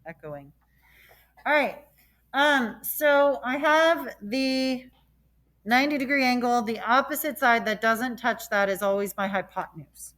echoing. All right. So I have the 90-degree angle. The opposite side that doesn't touch that is always my hypotenuse,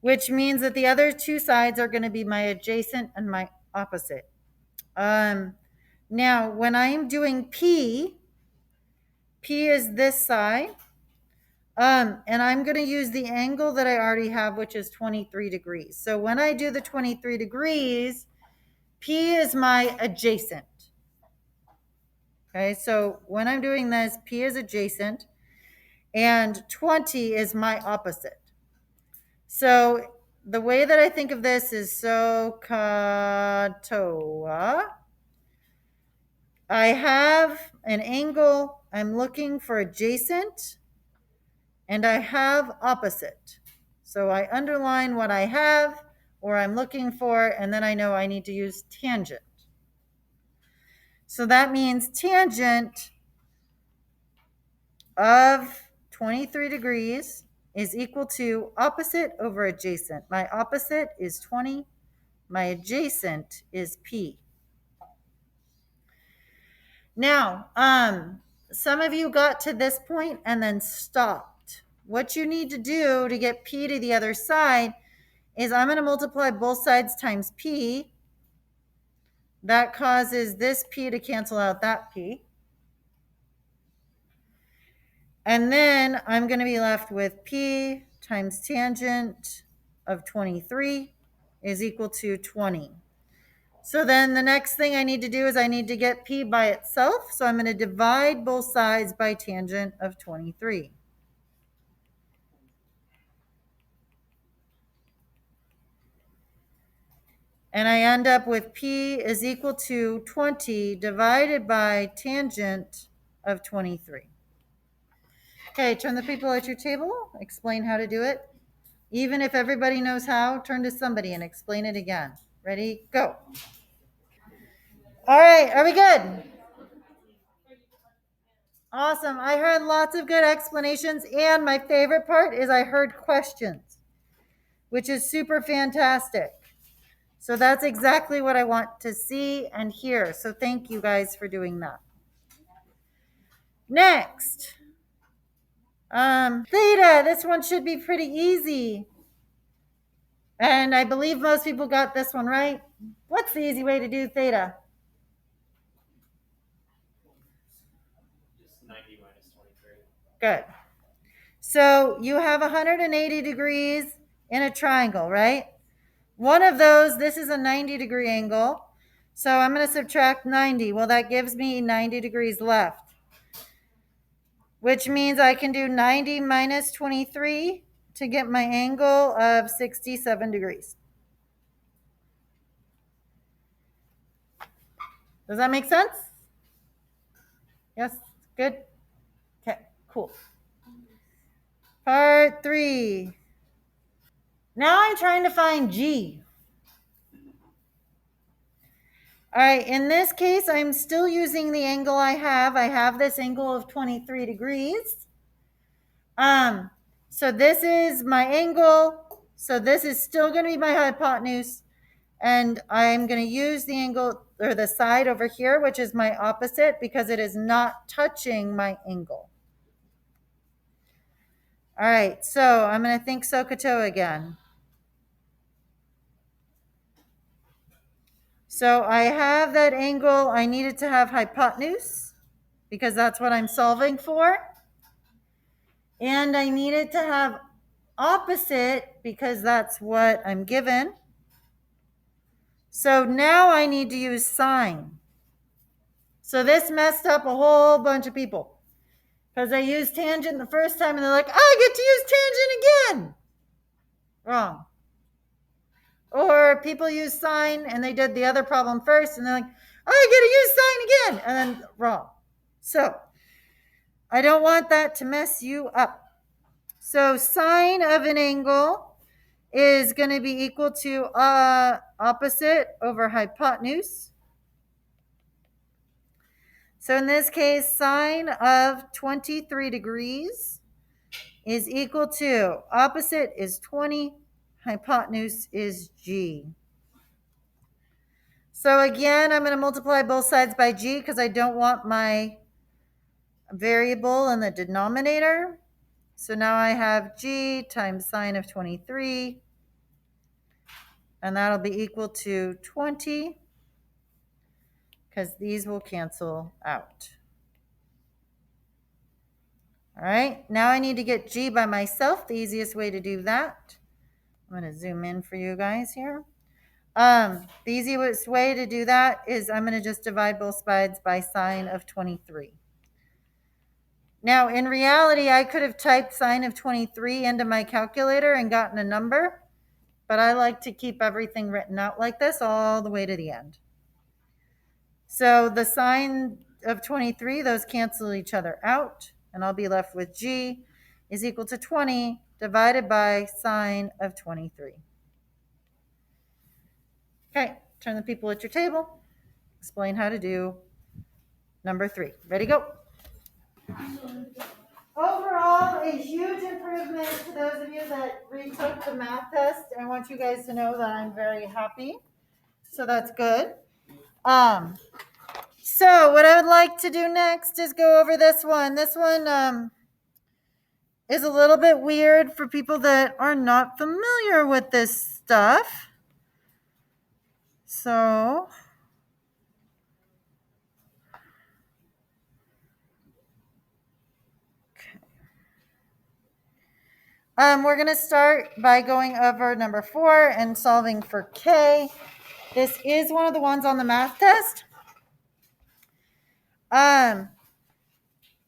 which means that the other two sides are going to be my adjacent and my opposite. Now, when I'm doing P is this side. And I'm going to use the angle that I already have, which is 23 degrees. So when I do the 23 degrees, P is my adjacent. Okay, so when I'm doing this, P is adjacent and 20 is my opposite. So the way that I think of this is SOHCAHTOA. I have an angle, I'm looking for adjacent, and I have opposite. So I underline what I have or I'm looking for, and then I know I need to use tangent. So that means tangent of 23 degrees is equal to opposite over adjacent. My opposite is 20. My adjacent is P. Now, some of you got to this point and then stopped. What you need to do to get P to the other side is I'm going to multiply both sides times P. That causes this P to cancel out that P. And then I'm going to be left with P times tangent of 23 is equal to 20. So then the next thing I need to do is I need to get P by itself. So I'm going to divide both sides by tangent of 23. And I end up with P is equal to 20 divided by tangent of 23. Okay, turn the people at your table, explain how to do it. Even if everybody knows how, turn to somebody and explain it again. Ready, go. All right, are we good? Awesome. I heard lots of good explanations, and my favorite part is I heard questions, which is super fantastic. So that's exactly what I want to see and hear. So thank you guys for doing that. Next, theta. This one should be pretty easy. And I believe most people got this one right. What's the easy way to do theta? Just 90 minus 23. Good. So you have 180 degrees in a triangle, right? One of those, this is a 90-degree angle. So I'm going to subtract 90. Well, that gives me 90 degrees left, which means I can do 90 minus 23 to get my angle of 67 degrees. Does that make sense? Yes? Good? Okay, cool. Part 3. Now I'm trying to find G. All right, in this case, I'm still using the angle I have. I have this angle of 23 degrees. So this is my angle. So this is still going to be my hypotenuse. And I'm going to use the angle or the side over here, which is my opposite, because it is not touching my angle. All right, so I'm going to think SOHCAHTOA again. So I have that angle. I needed to have hypotenuse because that's what I'm solving for. And I needed to have opposite because that's what I'm given. So now I need to use sine. So this messed up a whole bunch of people because I used tangent the first time and they're like, I get to use tangent again. Wrong. Or people use sine and they did the other problem first and they're like, I get to use sine again. And then wrong. So I don't want that to mess you up. So sine of an angle is going to be equal to opposite over hypotenuse. So in this case, sine of 23 degrees is equal to opposite is 20, hypotenuse is G. So again, I'm going to multiply both sides by g because I don't want my variable in the denominator. So now I have g times sine of 23, and that'll be equal to 20 because these will cancel out. All right, now I need to get g by myself. The easiest way to do that, I'm going to zoom in for you guys here. The easiest way to do that is I'm going to just divide both sides by sine of 23. Now, in reality, I could have typed sine of 23 into my calculator and gotten a number, but I like to keep everything written out like this all the way to the end. So the sine of 23, those cancel each other out, and I'll be left with g is equal to 20 divided by sine of 23. Okay, turn the people at your table, explain how to do number 3. Ready, go. Overall, a huge improvement to those of you that retook the math test. I want you guys to know that I'm very happy. So that's good. So what I would like to do next is go over this one. This one is a little bit weird for people that are not familiar with this stuff. So we're going to start by going over number 4 and solving for k. This is one of the ones on the math test.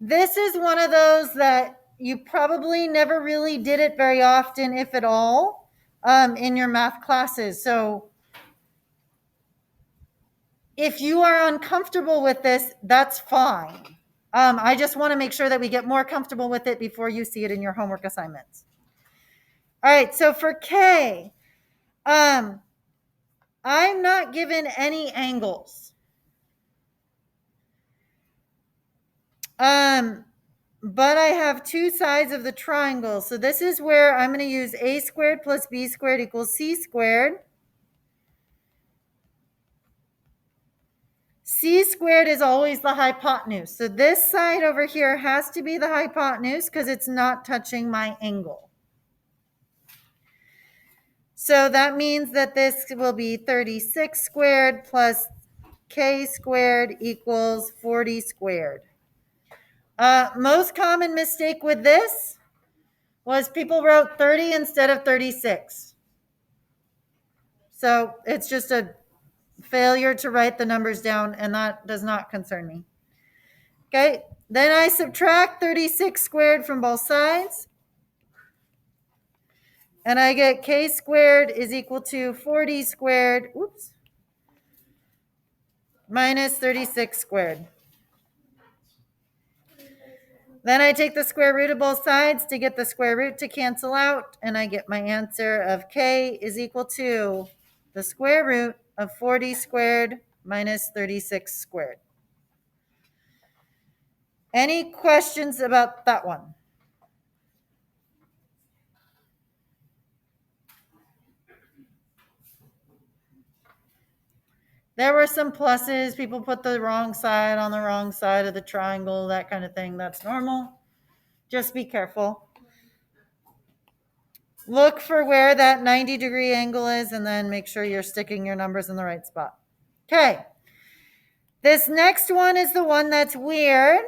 This is one of those that you probably never really did it very often, if at all, in your math classes. So if you are uncomfortable with this, that's fine. I just want to make sure that we get more comfortable with it before you see it in your homework assignments. All right, so for K, I'm not given any angles. But I have two sides of the triangle. So this is where I'm going to use a squared plus b squared equals c squared. C squared is always the hypotenuse. So this side over here has to be the hypotenuse because it's not touching my angle. So that means that this will be 36 squared plus k squared equals 40 squared. Most common mistake with this was people wrote 30 instead of 36. So it's just a failure to write the numbers down, and that does not concern me. Okay, then I subtract 36 squared from both sides, and I get k squared is equal to 40 squared, minus 36 squared. Then I take the square root of both sides to get the square root to cancel out, and I get my answer of k is equal to the square root of 40 squared minus 36 squared. Any questions about that one? There were some pluses. People put the wrong side on the wrong side of the triangle, that kind of thing. That's normal. Just be careful. Look for where that 90-degree angle is, and then make sure you're sticking your numbers in the right spot. Okay. This next one is the one that's weird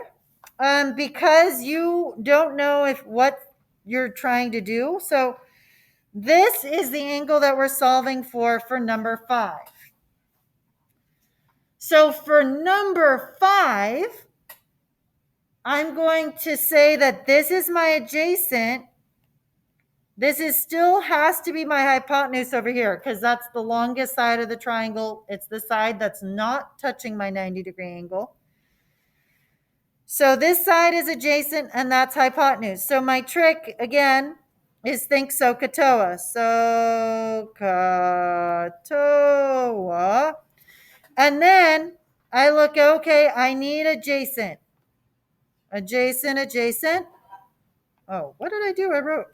because you don't know what you're trying to do. So this is the angle that we're solving for number 5. So for number 5, I'm going to say that this is my adjacent. This still has to be my hypotenuse over here because that's the longest side of the triangle. It's the side that's not touching my 90-degree angle. So this side is adjacent and that's hypotenuse. So my trick, again, is think SOHCAHTOA. SOHCAHTOA. And then I look, okay, I need adjacent. Adjacent. Oh, what did I do? I wrote,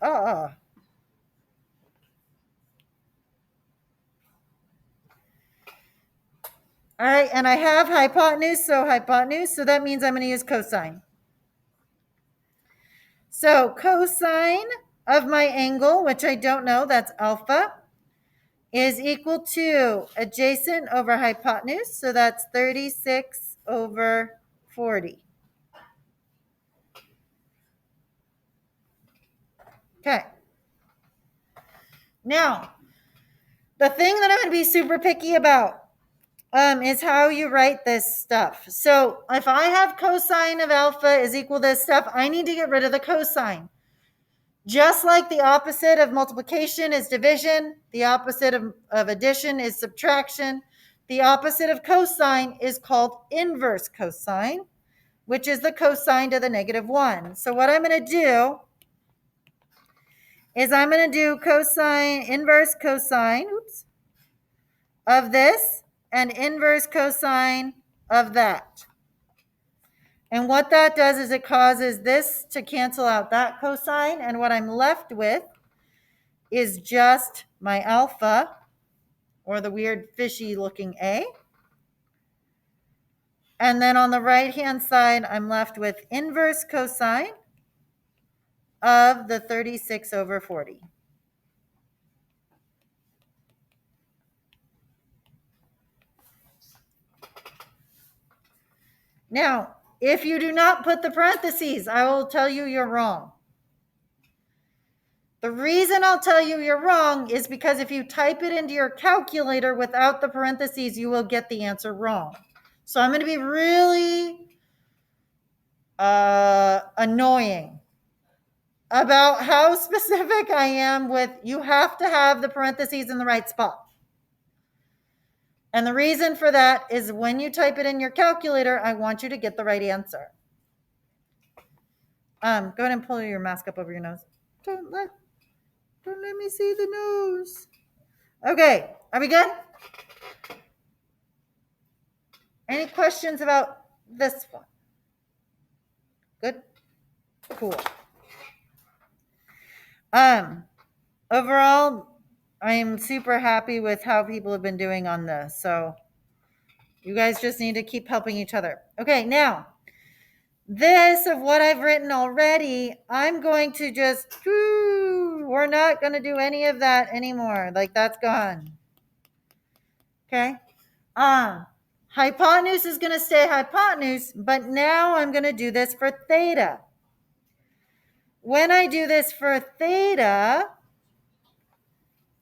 All right, and I have hypotenuse, so that means I'm going to use cosine. So cosine of my angle, which I don't know, that's alpha, is equal to adjacent over hypotenuse, so that's 36 over 40. Okay. Now, the thing that I'm going to be super picky about is how you write this stuff. So if I have cosine of alpha is equal to this stuff, I need to get rid of the cosine. Just like the opposite of multiplication is division, the opposite of addition is subtraction, the opposite of cosine is called inverse cosine, which is the cosine to the -1. So what I'm going to do is I'm going to do cosine, inverse cosine, of this and inverse cosine of that. And what that does is it causes this to cancel out that cosine, and what I'm left with is just my alpha, or the weird fishy looking A. And then on the right hand side, I'm left with inverse cosine of the 36 over 40. Now, if you do not put the parentheses, I will tell you you're wrong. The reason I'll tell you you're wrong is because if you type it into your calculator without the parentheses, you will get the answer wrong. So I'm going to be really annoying about how specific I am with you have to have the parentheses in the right spot. And the reason for that is when you type it in your calculator, I want you to get the right answer. Go ahead and pull your mask up over your nose. Don't let me see the nose. Okay, are we good? Any questions about this one? Good? Cool. Overall, I am super happy with how people have been doing on this. So you guys just need to keep helping each other. Okay, now, this of what I've written already, I'm going to just, we're not going to do any of that anymore. Like, that's gone. Okay? Hypotenuse is going to stay hypotenuse, but now I'm going to do this for theta. When I do this for theta,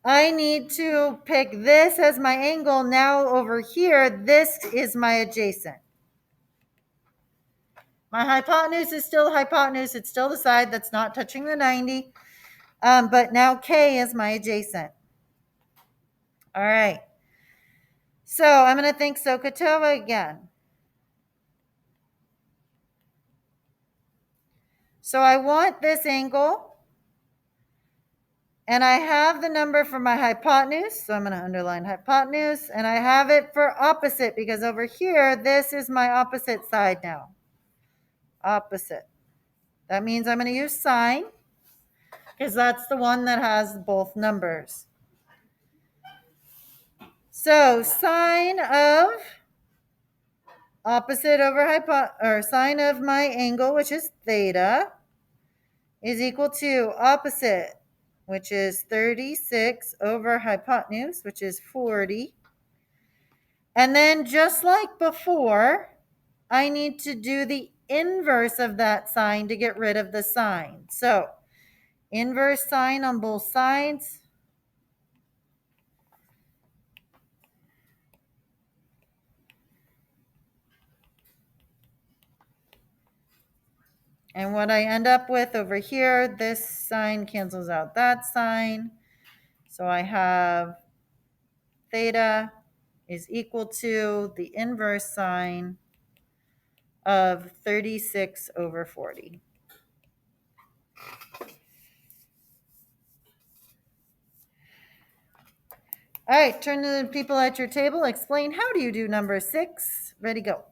I need to pick this as my angle. Now over here, this is my adjacent. My hypotenuse is still hypotenuse. It's still the side that's not touching the 90. But now K is my adjacent. All right. So I'm going to think SOHCAHTOA again. So I want this angle. And I have the number for my hypotenuse. So I'm going to underline hypotenuse. And I have it for opposite because over here, this is my opposite side now. Opposite. That means I'm going to use sine because that's the one that has both numbers. So sine of opposite over sine of my angle, which is theta, is equal to opposite, which is 36 over hypotenuse, which is 40. And then just like before, I need to do the inverse of that sine to get rid of the sine. So inverse sine on both sides. And what I end up with over here, this sine cancels out that sine. So I have theta is equal to the inverse sine of 36 over 40. All right, turn to the people at your table. Explain how do you do number 6. Ready, go.